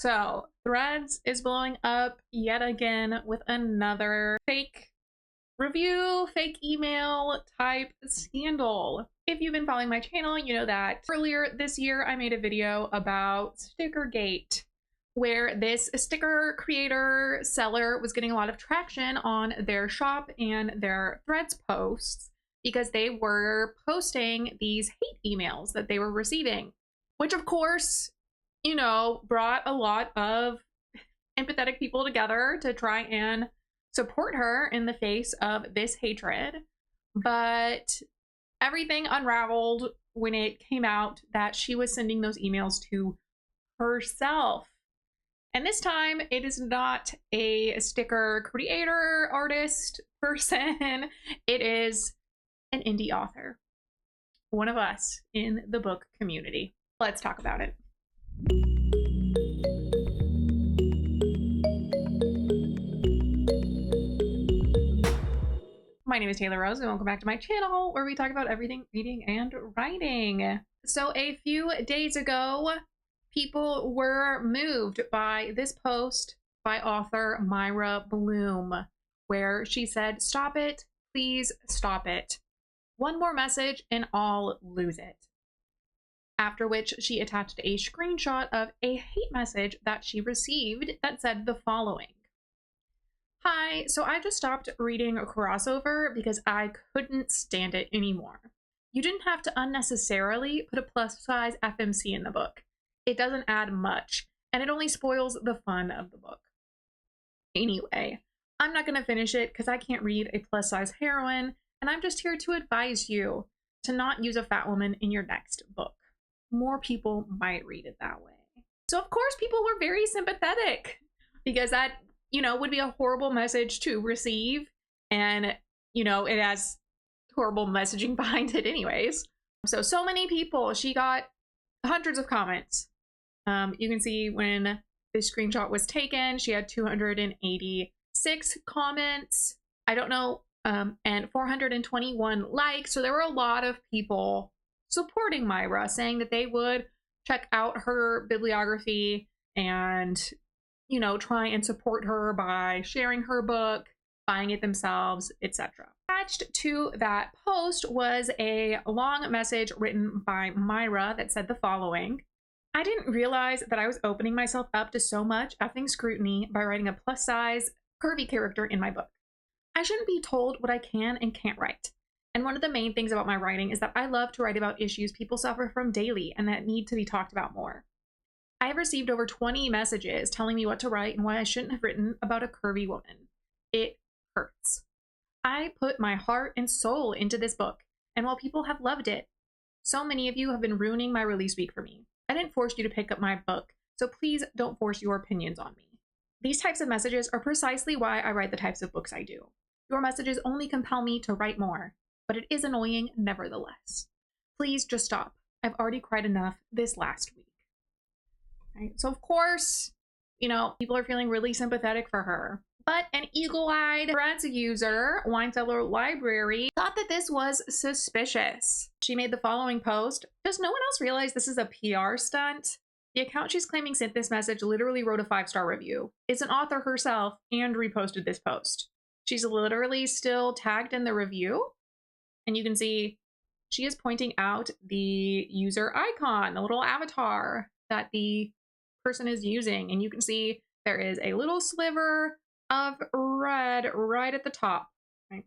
So, Threads is blowing up yet again with another fake review, fake email type scandal. If you've been following my channel, you know that earlier this year I made a video about Stickergate, where this sticker creator seller was getting a lot of traction on their shop and their Threads posts because they were posting these hate emails that they were receiving, which of course, you know, brought a lot of empathetic people together to try and support her in the face of this hatred. But everything unraveled when it came out that she was sending those emails to herself. And this time it is not a sticker creator, artist, person. It is an indie author, one of us in the book community. Let's talk about it. My name is Taylor Rose and welcome back to my channel where we talk about everything reading and writing. So a few days ago, people were moved by this post by author Myra Bloom, where she said, "Stop it, please stop it. One more message and I'll lose it." After which she attached a screenshot of a hate message that she received that said the following. "Hi, so I just stopped reading Crossover because I couldn't stand it anymore. You didn't have to unnecessarily put a plus size FMC in the book. It doesn't add much, and it only spoils the fun of the book. Anyway, I'm not going to finish it because I can't read a plus size heroine, and I'm just here to advise you to not use a fat woman in your next book. More people might read it that way." So of course people were very sympathetic because that, you know, would be a horrible message to receive, and you know, it has horrible messaging behind it anyways. So many people, she got hundreds of comments. You can see when this screenshot was taken, she had 286 comments. I don't know, and 421 likes. So there were a lot of people supporting Myra, saying that they would check out her bibliography and, you know, try and support her by sharing her book, buying it themselves, etc. Attached to that post was a long message written by Myra that said the following. "I didn't realize that I was opening myself up to so much effing scrutiny by writing a plus size, curvy character in my book. I shouldn't be told what I can and can't write. And one of the main things about my writing is that I love to write about issues people suffer from daily and that need to be talked about more. I have received over 20 messages telling me what to write and why I shouldn't have written about a curvy woman. It hurts. I put my heart and soul into this book, and while people have loved it, so many of you have been ruining my release week for me. I didn't force you to pick up my book, so please don't force your opinions on me. These types of messages are precisely why I write the types of books I do. Your messages only compel me to write more, but it is annoying nevertheless. Please just stop. I've already cried enough this last week." Right? So of course, you know, people are feeling really sympathetic for her. But an eagle-eyed Threads user, Wine Cellar Library, thought that this was suspicious. She made the following post. "Does no one else realize this is a PR stunt? The account she's claiming sent this message literally wrote a 5-star review. It's an author herself and reposted this post. She's literally still tagged in the review. And you can see she is pointing out the user icon, the little avatar that the person is using. And you can see there is a little sliver of red right at the top. Right?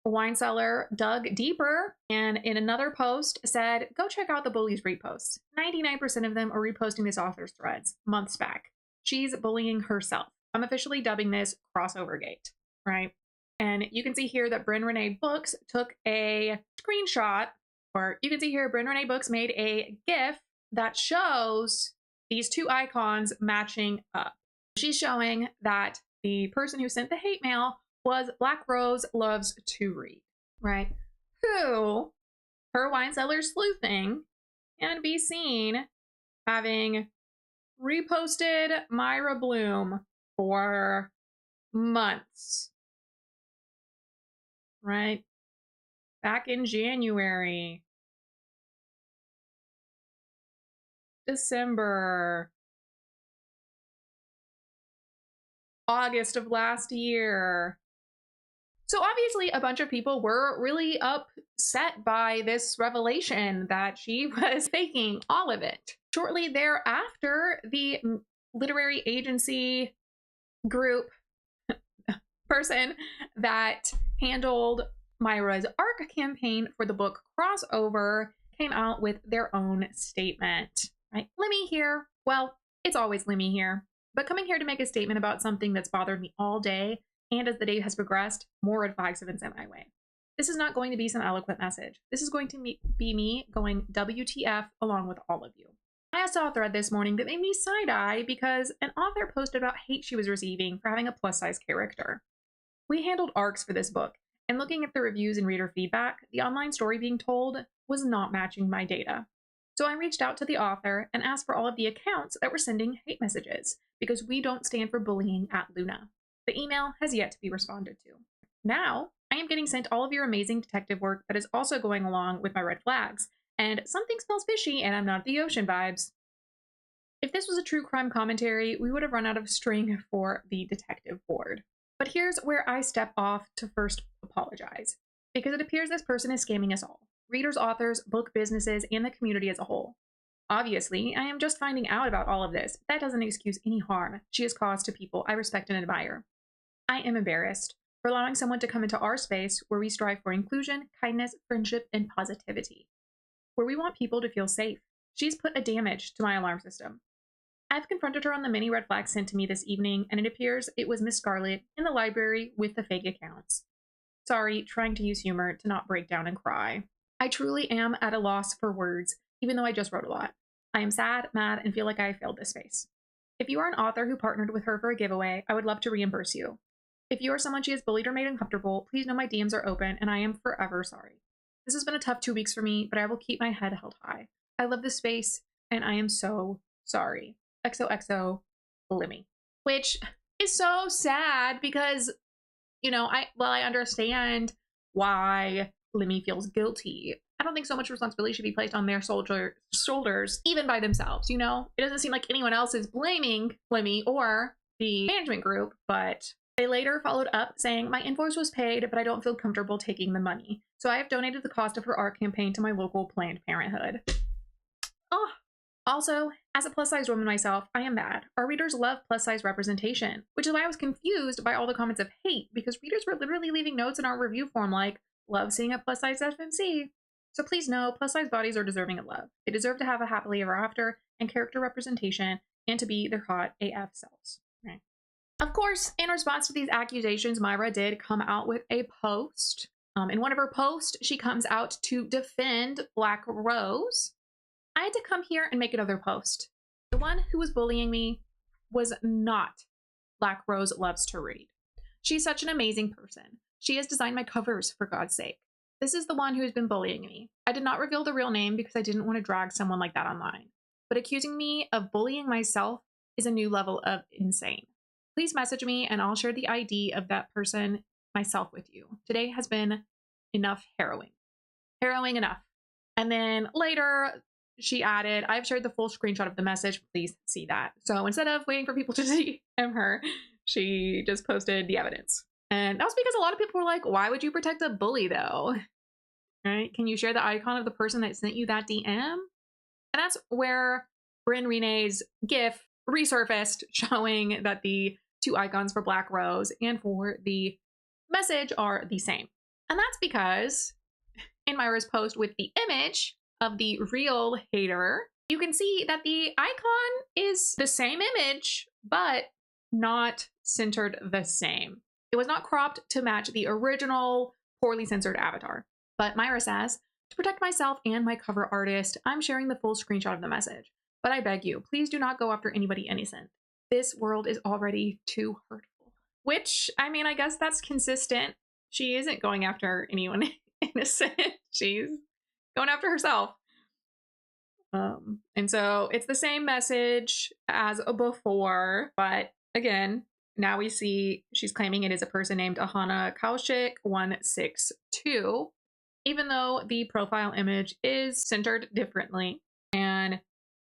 A wine cellar dug deeper and in another post said, "Go check out the bullies reposts. 99% of them are reposting this author's threads months back. She's bullying herself. I'm officially dubbing this Crossovergate." Right? And you can see here that Bryn Renee Books took a screenshot, or you can see here Bryn Renee Books made a GIF that shows these two icons matching up. She's showing that the person who sent the hate mail was Black Rose Loves to Read, right? Who, her wine cellar sleuthing, and be seen having reposted Myra Bloom for months. Right? Back in January, December, August of last year. So obviously a bunch of people were really upset by this revelation that she was faking all of it. Shortly thereafter, the literary agency group person that handled Myra's ARC campaign for the book Crossover came out with their own statement. Right? Lemmy here. Well, it's always Lemmy here. But coming here to make a statement about something that's bothered me all day, and as the day has progressed, more red flags have been sent my way. This is not going to be some eloquent message. This is going to be me going WTF along with all of you. I saw a thread this morning that made me side-eye because an author posted about hate she was receiving for having a plus-size character. We handled ARCs for this book, and looking at the reviews and reader feedback, the online story being told was not matching my data. So I reached out to the author and asked for all of the accounts that were sending hate messages, because we don't stand for bullying at Luna. The email has yet to be responded to. Now, I am getting sent all of your amazing detective work that is also going along with my red flags, and something smells fishy and I'm not the ocean vibes. If this was a true crime commentary, we would have run out of string for the detective board. But here's where I step off to first apologize, because it appears this person is scamming us all. Readers, authors, book businesses, and the community as a whole. Obviously, I am just finding out about all of this, but that doesn't excuse any harm she has caused to people I respect and admire. I am embarrassed for allowing someone to come into our space where we strive for inclusion, kindness, friendship, and positivity, where we want people to feel safe. She's put a damage to my alarm system. I've confronted her on the many red flags sent to me this evening, and it appears it was Miss Scarlett in the library with the fake accounts. Sorry, trying to use humor to not break down and cry. I truly am at a loss for words, even though I just wrote a lot. I am sad, mad, and feel like I failed this space. If you are an author who partnered with her for a giveaway, I would love to reimburse you. If you are someone she has bullied or made uncomfortable, please know my DMs are open, and I am forever sorry. This has been a tough 2 weeks for me, but I will keep my head held high. I love this space, and I am so sorry. XOXO, Lemmy. Which is so sad because, I understand why Lemmy feels guilty. I don't think so much responsibility should be placed on their shoulders, even by themselves, It doesn't seem like anyone else is blaming Lemmy or the management group, but they later followed up saying, my invoice was paid, but I don't feel comfortable taking the money. So I have donated the cost of her art campaign to my local Planned Parenthood. Oh, also, as a plus-size woman myself, I am mad. Our readers love plus-size representation, which is why I was confused by all the comments of hate, because readers were literally leaving notes in our review form like, love seeing a plus-size FMC. So please know, plus-size bodies are deserving of love. They deserve to have a happily ever after and character representation and to be their hot AF selves. Right. Of course, in response to these accusations, Myra did come out with a post. In one of her posts, she comes out to defend Black Rose. I had to come here and make another post. The one who was bullying me was not Black Rose Loves to Read. She's such an amazing person. She has designed my covers, for God's sake. This is the one who has been bullying me. I did not reveal the real name because I didn't want to drag someone like that online. But accusing me of bullying myself is a new level of insane. Please message me and I'll share the ID of that person myself with you. Today has been enough harrowing. Harrowing enough. And then later, she added, I've shared the full screenshot of the message. Please see that. So instead of waiting for people to DM her, she just posted the evidence. And that was because a lot of people were like, why would you protect a bully though? Right? Can you share the icon of the person that sent you that DM? And that's where Bryn Renee's GIF resurfaced, showing that the two icons for Black Rose and for the message are the same. And that's because in Myra's post with the image of the real hater, you can see that the icon is the same image, but not centered the same. It was not cropped to match the original poorly censored avatar. But Myra says, to protect myself and my cover artist, I'm sharing the full screenshot of the message. But I beg you, please do not go after anybody innocent. This world is already too hurtful. Which, I guess that's consistent. She isn't going after anyone innocent. She's going after herself. And so it's the same message as before, but again, now we see she's claiming it is a person named Ahana Kaushik 162, even though the profile image is centered differently. And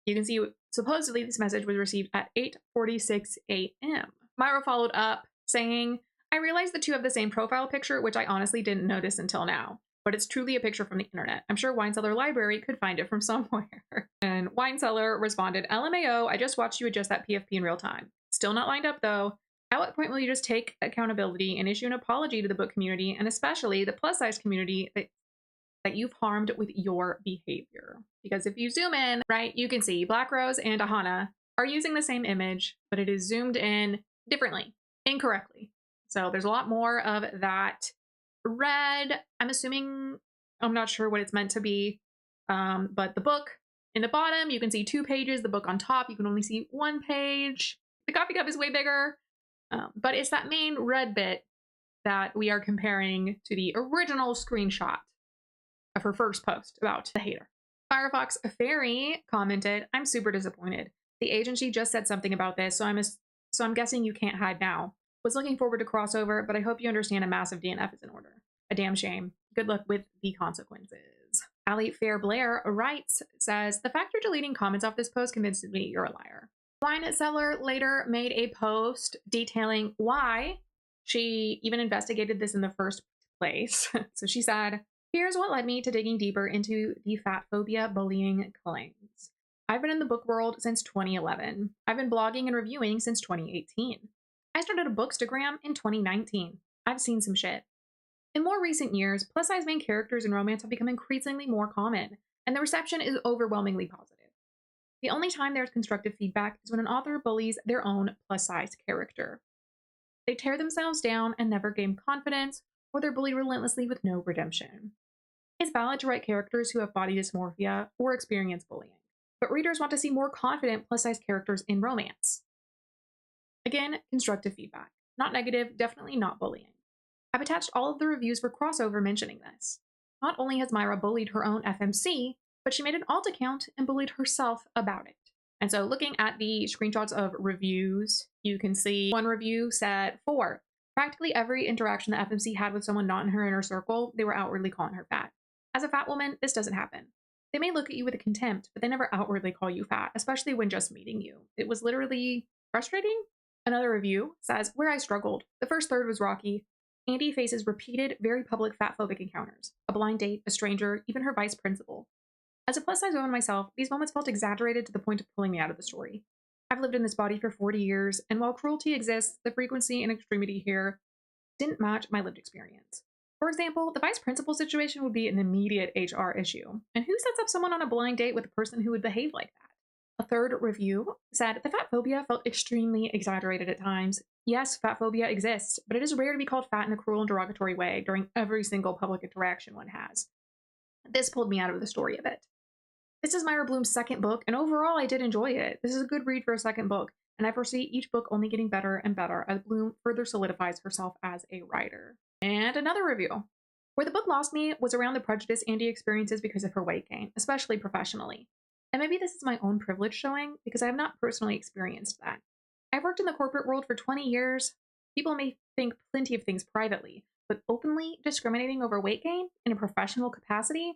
you can see supposedly this message was received at 8:46 a.m. Myra followed up saying, I realized the two have the same profile picture, which I honestly didn't notice until now. But it's truly a picture from the internet. I'm sure Wine Cellar Library could find it from somewhere. And Wine Cellar responded, LMAO, I just watched you adjust that PFP in real time. Still not lined up though. At what point will you just take accountability and issue an apology to the book community, and especially the plus size community that you've harmed with your behavior? Because if you zoom in, right, you can see Black Rose and Ahana are using the same image, but it is zoomed in differently, incorrectly. So there's a lot more of that red. I'm assuming, I'm not sure what it's meant to be, but the book in the bottom, you can see 2 pages. The book on top, you can only see 1 page. The coffee cup is way bigger, but it's that main red bit that we are comparing to the original screenshot of her first post about the hater. Firefox Fairy commented, I'm super disappointed. The agency just said something about this, so I'm guessing you can't hide now. Was looking forward to crossover, but I hope you understand a massive DNF is in order. A damn shame. Good luck with the consequences. Ali Fair Blair writes, says, the fact you're deleting comments off this post convinces me you're a liar. Wine Cellar later made a post detailing why she even investigated this in the first place. So she said, here's what led me to digging deeper into the fat phobia bullying claims. I've been in the book world since 2011. I've been blogging and reviewing since 2018. I started a Bookstagram in 2019. I've seen some shit. In more recent years, plus-size main characters in romance have become increasingly more common, and the reception is overwhelmingly positive. The only time there's constructive feedback is when an author bullies their own plus-size character. They tear themselves down and never gain confidence, or they're bullied relentlessly with no redemption. It's valid to write characters who have body dysmorphia or experience bullying, but readers want to see more confident plus-size characters in romance. Again, constructive feedback. Not negative, definitely not bullying. I've attached all of the reviews for Crossover mentioning this. Not only has Myra bullied her own FMC, but she made an alt account and bullied herself about it. And so looking at the screenshots of reviews, you can see one review said, 4. Practically every interaction the FMC had with someone not in her inner circle, they were outwardly calling her fat. As a fat woman, this doesn't happen. They may look at you with contempt, but they never outwardly call you fat, especially when just meeting you. It was literally frustrating. Another review says, where I struggled. The first third was rocky. Andy faces repeated, very public fatphobic encounters. A blind date, a stranger, even her vice principal. As a plus-size woman myself, these moments felt exaggerated to the point of pulling me out of the story. I've lived in this body for 40 years, and while cruelty exists, the frequency and extremity here didn't match my lived experience. For example, the vice principal situation would be an immediate HR issue. And who sets up someone on a blind date with a person who would behave like that? A third phobia said, the fat phobia felt extremely exaggerated at times. Yes, fat phobia exists, but it is rare to be called fat in a cruel and derogatory way during every single public interaction one has. This pulled me out of the story a bit. This is Myra Bloom's second book, and overall I did enjoy it. This is a good read for a second book, and I foresee each book only getting better and better as Bloom further solidifies herself as a writer. And another review. Where the book lost me was around the prejudice Andy experiences because of her weight gain, especially professionally. And maybe this is my own privilege showing, because I have not personally experienced that. I've worked in the corporate world for 20 years. People may think plenty of things privately, but openly discriminating over weight gain in a professional capacity,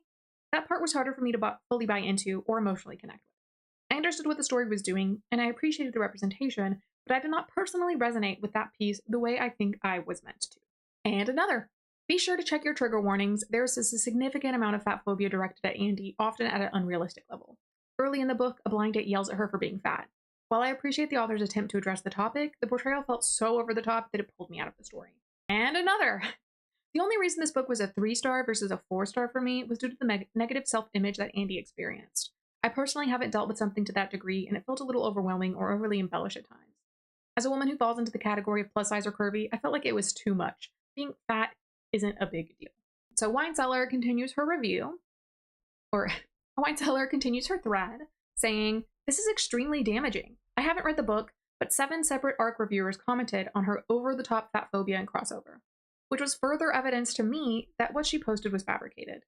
that part was harder for me to fully buy into or emotionally connect with. I understood what the story was doing, and I appreciated the representation, but I did not personally resonate with that piece the way I think I was meant to. And another. Be sure to check your trigger warnings. There's a significant amount of fat phobia directed at Andy, often at an unrealistic level. Early in the book, a blind date yells at her for being fat. While I appreciate the author's attempt to address the topic, the portrayal felt so over the top that it pulled me out of the story. And another. The only reason this book was a 3-star versus a 4-star for me was due to the negative self-image that Andy experienced. I personally haven't dealt with something to that degree, and it felt a little overwhelming or overly embellished at times. As a woman who falls into the category of plus size or curvy, I felt like it was too much. Being fat isn't a big deal. So Wine Cellar continues her review, or Wine Cellar continues her thread, saying, this is extremely damaging. I haven't read the book, but 7 separate ARC reviewers commented on her over-the-top fat phobia and crossover, which was further evidence to me that what she posted was fabricated.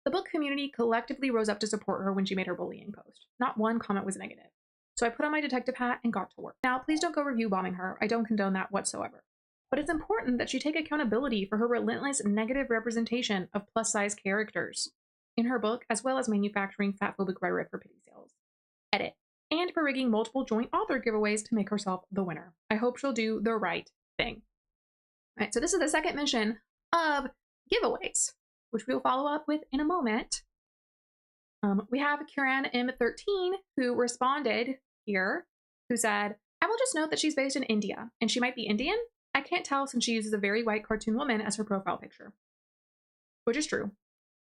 The book community collectively rose up to support her when she made her bullying post. Not one comment was negative. So I put on my detective hat and got to work. Now, please don't go review bombing her. I don't condone that whatsoever. But it's important that she take accountability for her relentless negative representation of plus-size characters in her book, as well as manufacturing fat-phobic rhetoric for pity sales. Edit. and for rigging multiple joint author giveaways to make herself the winner. I hope she'll do the right thing. All right, so this is the second mention of giveaways, which we'll follow up with in a moment. We have Kieran M13 who responded here, who said, I will just note that she's based in India, and she might be Indian. I can't tell since she uses a very white cartoon woman as her profile picture. Which is true.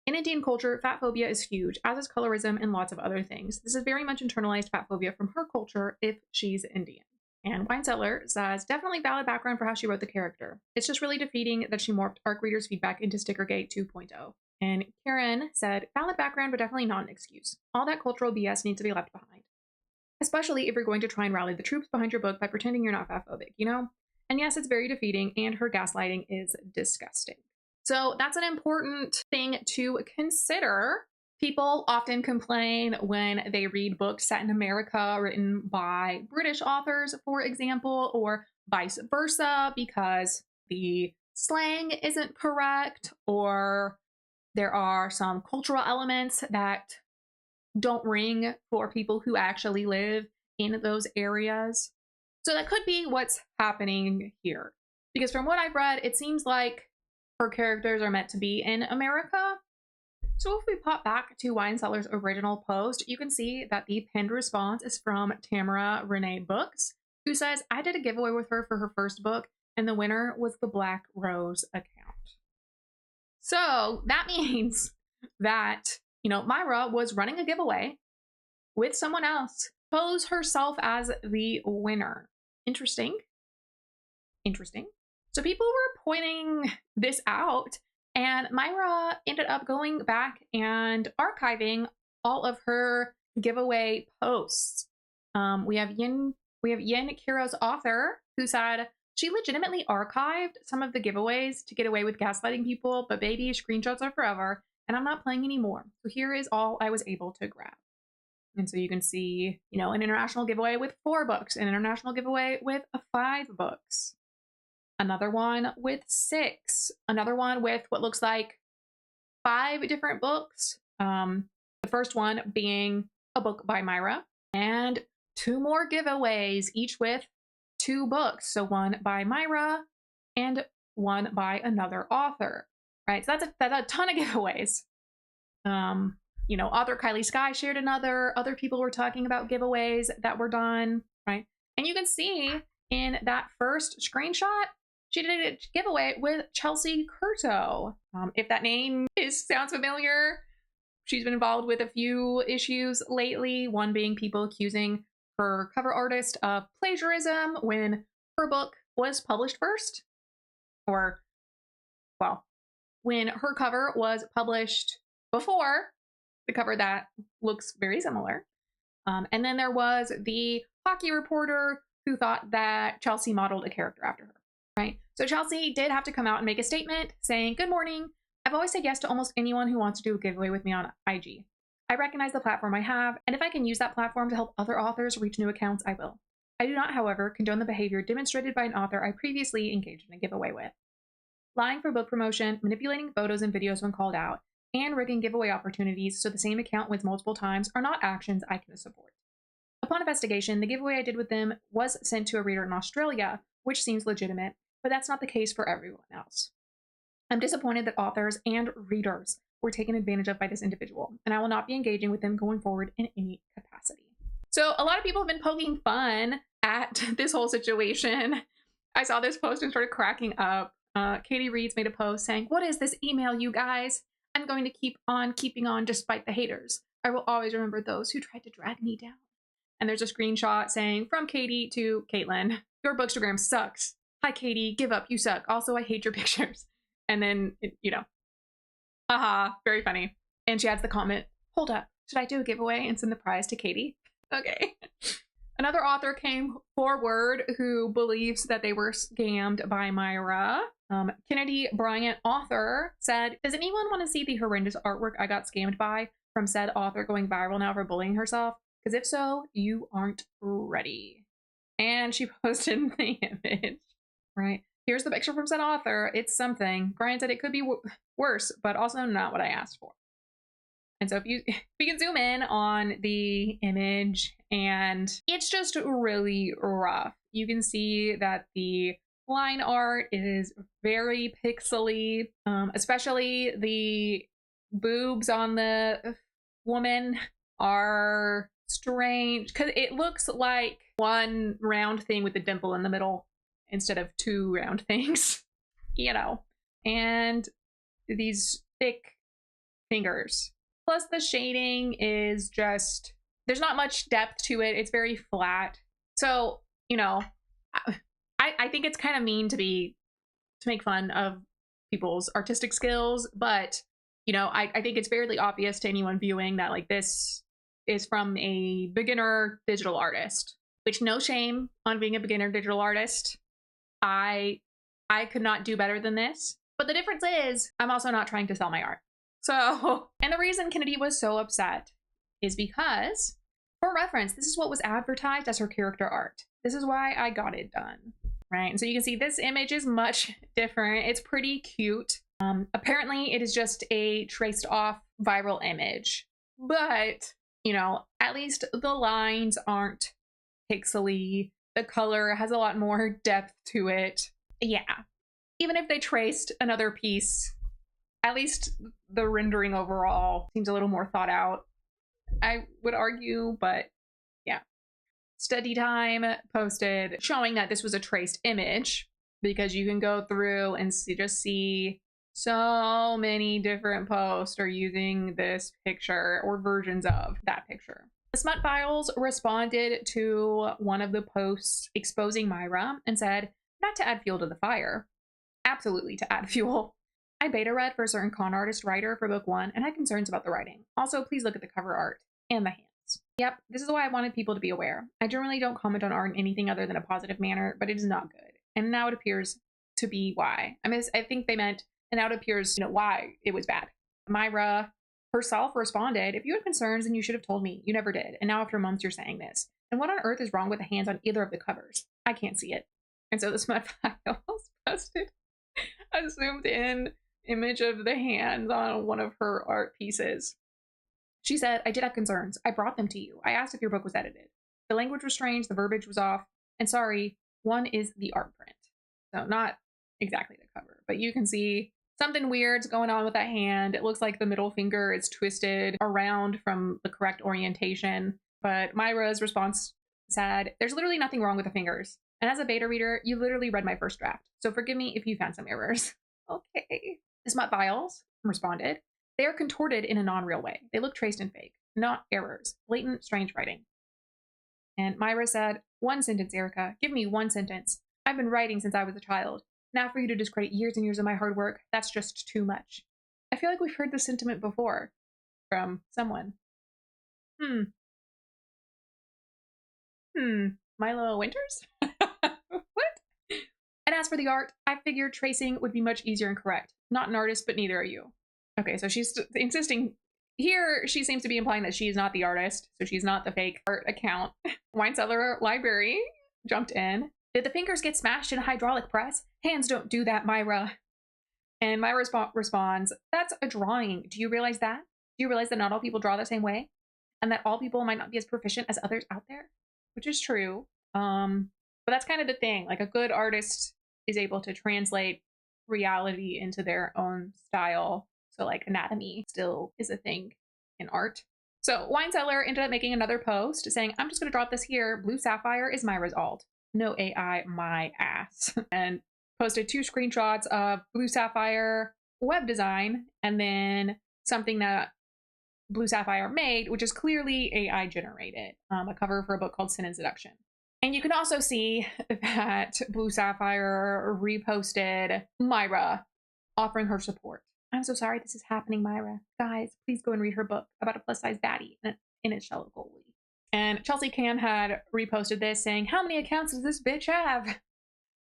In Indian culture, fatphobia is huge, as is colorism and lots of other things. This is very much internalized fatphobia from her culture if she's Indian. And Winesettler says, definitely valid background for how she wrote the character. It's just really defeating that she morphed ARC readers' feedback into Stickergate 2.0. And Karen said, valid background, but definitely not an excuse. All that cultural BS needs to be left behind. Especially if you're going to try and rally the troops behind your book by pretending you're not fatphobic, you know? And yes, it's very defeating, and her gaslighting is disgusting. So that's an important thing to consider. People often complain when they read books set in America written by British authors, for example, or vice versa, because the slang isn't correct, or there are some cultural elements that don't ring for people who actually live in those areas. So that could be what's happening here. Because from what I've read, it seems like her characters are meant to be in America. So if we pop back to Wineseller's original post, you can see that the pinned response is from Tamara Renee Books, who says, I did a giveaway with her for her first book, and the winner was the Black Rose account. So that means that, Myra was running a giveaway with someone else, posed herself as the winner. Interesting. So people were pointing this out, and Myra ended up going back and archiving all of her giveaway posts. We have Yin Kira's author, who said she legitimately archived some of the giveaways to get away with gaslighting people, but baby, screenshots are forever, and I'm not playing anymore. So here is all I was able to grab. And so you can see, an international giveaway with 4 books, an international giveaway with 5 books, another one with 6, another one with what looks like 5 different books. The first one being a book by Myra, and 2 more giveaways, each with 2 books. So one by Myra and one by another author, right? So that's a ton of giveaways. Author Kylie Sky shared another. Other people were talking about giveaways that were done, right? And you can see in that first screenshot, she did a giveaway with Chelsea Curto. If that name sounds familiar, she's been involved with a few issues lately, one being people accusing her cover artist of plagiarism when her book was published first. When her cover was published before the cover that looks very similar. And then there was the hockey reporter who thought that Chelsea modeled a character after her, right? So Chelsea did have to come out and make a statement saying, good morning. I've always said yes to almost anyone who wants to do a giveaway with me on IG. I recognize the platform I have, and if I can use that platform to help other authors reach new accounts, I will. I do not, however, condone the behavior demonstrated by an author I previously engaged in a giveaway with. Lying for book promotion, manipulating photos and videos when called out, and rigging giveaway opportunities so the same account wins multiple times are not actions I can support. Upon investigation, the giveaway I did with them was sent to a reader in Australia, which seems legitimate, but that's not the case for everyone else. I'm disappointed that authors and readers were taken advantage of by this individual, and I will not be engaging with them going forward in any capacity. So a lot of people have been poking fun at this whole situation. I saw this post and started cracking up. Katie Reeds made a post saying, what is this email, you guys? I'm going to keep on keeping on despite the haters. I will always remember those who tried to drag me down. And there's a screenshot saying, from Katie to Caitlin, your bookstagram sucks. Hi, Katie, give up, you suck. Also, I hate your pictures. And then, haha, very funny. And she adds the comment, hold up, should I do a giveaway and send the prize to Katie? Okay. Another author came forward who believes that they were scammed by Myra. Kennedy Bryant, author, said, does anyone want to see the horrendous artwork I got scammed by from said author going viral now for bullying herself? Because if so, you aren't ready. And she posted the image, right? Here's the picture from said author. It's something. Granted, it could be worse, but also not what I asked for. And so if you can zoom in on the image, and it's just really rough. You can see that the line art is very pixely, especially the boobs on the woman are strange because it looks like one round thing with a dimple in the middle instead of two round things, you know, and these thick fingers. Plus the shading is just, there's not much depth to it. It's very flat. So, you know, I think it's kind of mean to make fun of people's artistic skills, but you know, I think it's fairly obvious to anyone viewing that like this is from a beginner digital artist, which no shame on being a beginner digital artist. I could not do better than this. But the difference is I'm also not trying to sell my art. So, and the reason Kennedy was so upset is because, for reference, this is what was advertised as her character art. This is why I got it done, right? And so you can see this image is much different. It's pretty cute. Apparently it is just a traced off viral image, but you know, at least the lines aren't pixely. The color has a lot more depth to it. Yeah. Even if they traced another piece, at least the rendering overall seems a little more thought out, I would argue, but yeah. Study Time posted showing that this was a traced image because you can go through and see so many different posts are using this picture or versions of that picture. The Smut Files responded to one of the posts exposing Myra and said, not to add fuel to the fire. Absolutely to add fuel. I beta read for a certain con artist writer for book 1 and had concerns about the writing. Also, please look at the cover art and the hands. Yep, this is why I wanted people to be aware. I generally don't comment on art in anything other than a positive manner, but it is not good. And now it appears to be why. I think they meant, and now it appears, you know, why it was bad. Myra herself responded, if you had concerns, then you should have told me. You never did. And now after months, you're saying this. And what on earth is wrong with the hands on either of the covers? I can't see it. And so the Smut Files posted a zoomed in image of the hands on one of her art pieces. She said, I did have concerns. I brought them to you. I asked if your book was edited. The language was strange, the verbiage was off, and sorry, one is the art print. So not exactly the cover, but you can see something weird's going on with that hand. It looks like the middle finger is twisted around from the correct orientation. But Myra's response said, there's literally nothing wrong with the fingers. And as a beta reader, you literally read my first draft. So forgive me if you found some errors. Okay. The Smut Files responded, they are contorted in a non-real way. They look traced and fake, not errors. Blatant, strange writing. And Myra said, one sentence, Erica. Give me one sentence. I've been writing since I was a child. Now for you to discredit years and years of my hard work, that's just too much. I feel like we've heard this sentiment before from someone. Milo Winters? What? And as for the art, I figured tracing would be much easier and correct. Not an artist, but neither are you. Okay, so she's insisting here. She seems to be implying that she is not the artist, so she's not the fake art account. Wine Cellar Library jumped in. Did the fingers get smashed in a hydraulic press? Hands don't do that, Myra. And Myra responds, that's a drawing. Do you realize that? Do you realize that not all people draw the same way? And that all people might not be as proficient as others out there? Which is true. But that's kind of the thing. Like a good artist is able to translate reality into their own style. So like anatomy still is a thing in art. So Wine Cellar ended up making another post saying, I'm just going to drop this here. Blue Sapphire is Myra's alt. No AI, my ass. And posted 2 screenshots of Blue Sapphire web design and then something that Blue Sapphire made, which is clearly AI generated, a cover for a book called Sin and Seduction. And you can also see that Blue Sapphire reposted Myra offering her support. I'm so sorry this is happening, Myra. Guys, please go and read her book about a plus-size baddie in its shell of gold. And Chelsea Cam had reposted this saying, how many accounts does this bitch have?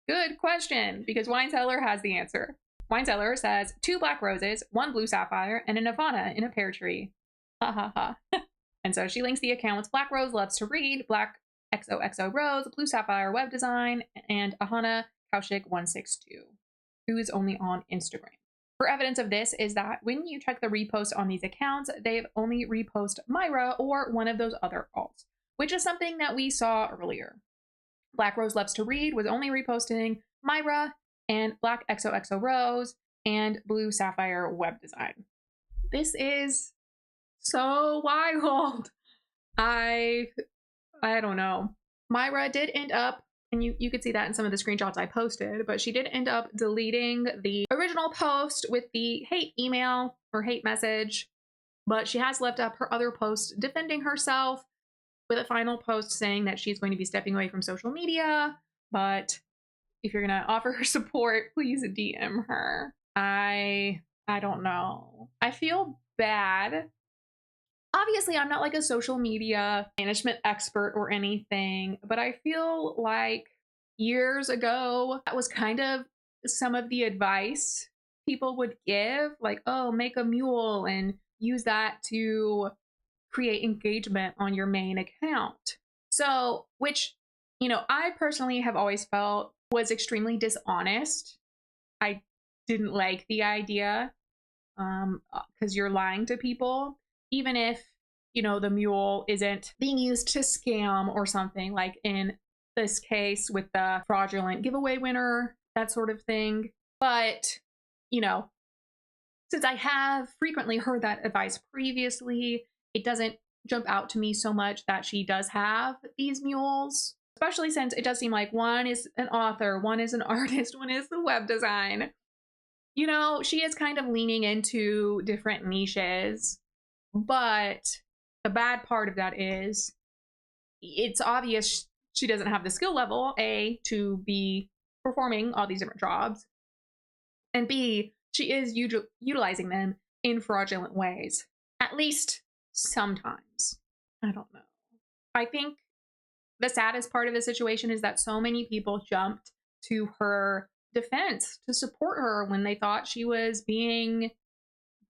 Good question, because Wine Cellar has the answer. Wine Cellar says 2 black roses, 1 blue sapphire, and a nirvana in a pear tree. Ha ha ha. And so she links the accounts. Black Rose loves to read, Black XOXO Rose, Blue Sapphire web design, and Ahana Kaushik 162, who is only on Instagram. For evidence of this is that when you check the repost on these accounts, they've only reposted Myra or one of those other alts, which is something that we saw earlier. Black Rose Loves to Read was only reposting Myra and Black XOXO Rose and Blue Sapphire Web Design. This is so wild. I don't know. Myra did end up, and you could see that in some of the screenshots I posted, but she did end up deleting the original post with the hate email or hate message, but she has left up her other post defending herself with a final post saying that she's going to be stepping away from social media, but if you're going to offer her support, please DM her. I don't know. I feel bad. Obviously, I'm not like a social media management expert or anything, but I feel like years ago, that was kind of some of the advice people would give, like, oh, make a mule and use that to create engagement on your main account. So, which, I personally have always felt was extremely dishonest. I didn't like the idea because you're lying to people, even if, the mule isn't being used to scam or something, like in this case with the fraudulent giveaway winner, that sort of thing. But, since I have frequently heard that advice previously, it doesn't jump out to me so much that she does have these mules, especially since it does seem like one is an author, one is an artist, one is the web design. She is kind of leaning into different niches, but the bad part of that is it's obvious she doesn't have the skill level, A, to be performing all these different jobs, and B, she is utilizing them in fraudulent ways, at least sometimes. I don't know. I think the saddest part of the situation is that so many people jumped to her defense to support her when they thought she was being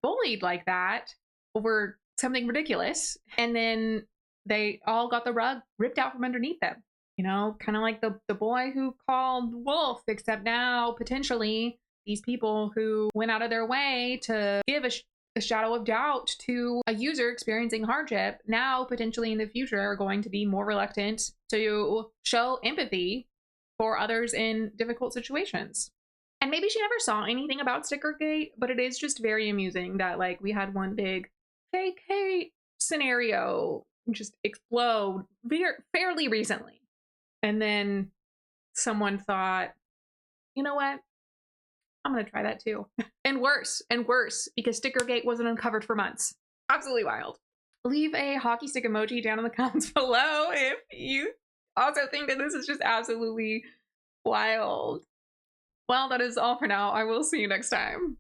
bullied like that over something ridiculous. And then they all got the rug ripped out from underneath them. Kind of like the boy who called wolf, except now potentially these people who went out of their way to give a shadow of doubt to a user experiencing hardship, now potentially in the future are going to be more reluctant to show empathy for others in difficult situations. And maybe she never saw anything about Stickergate, but it is just very amusing that we had one big fake hate scenario just explode fairly recently. And then someone thought, you know what? I'm going to try that too. And worse, because Stickergate wasn't uncovered for months. Absolutely wild. Leave a hockey stick emoji down in the comments below if you also think that this is just absolutely wild. Well, that is all for now. I will see you next time.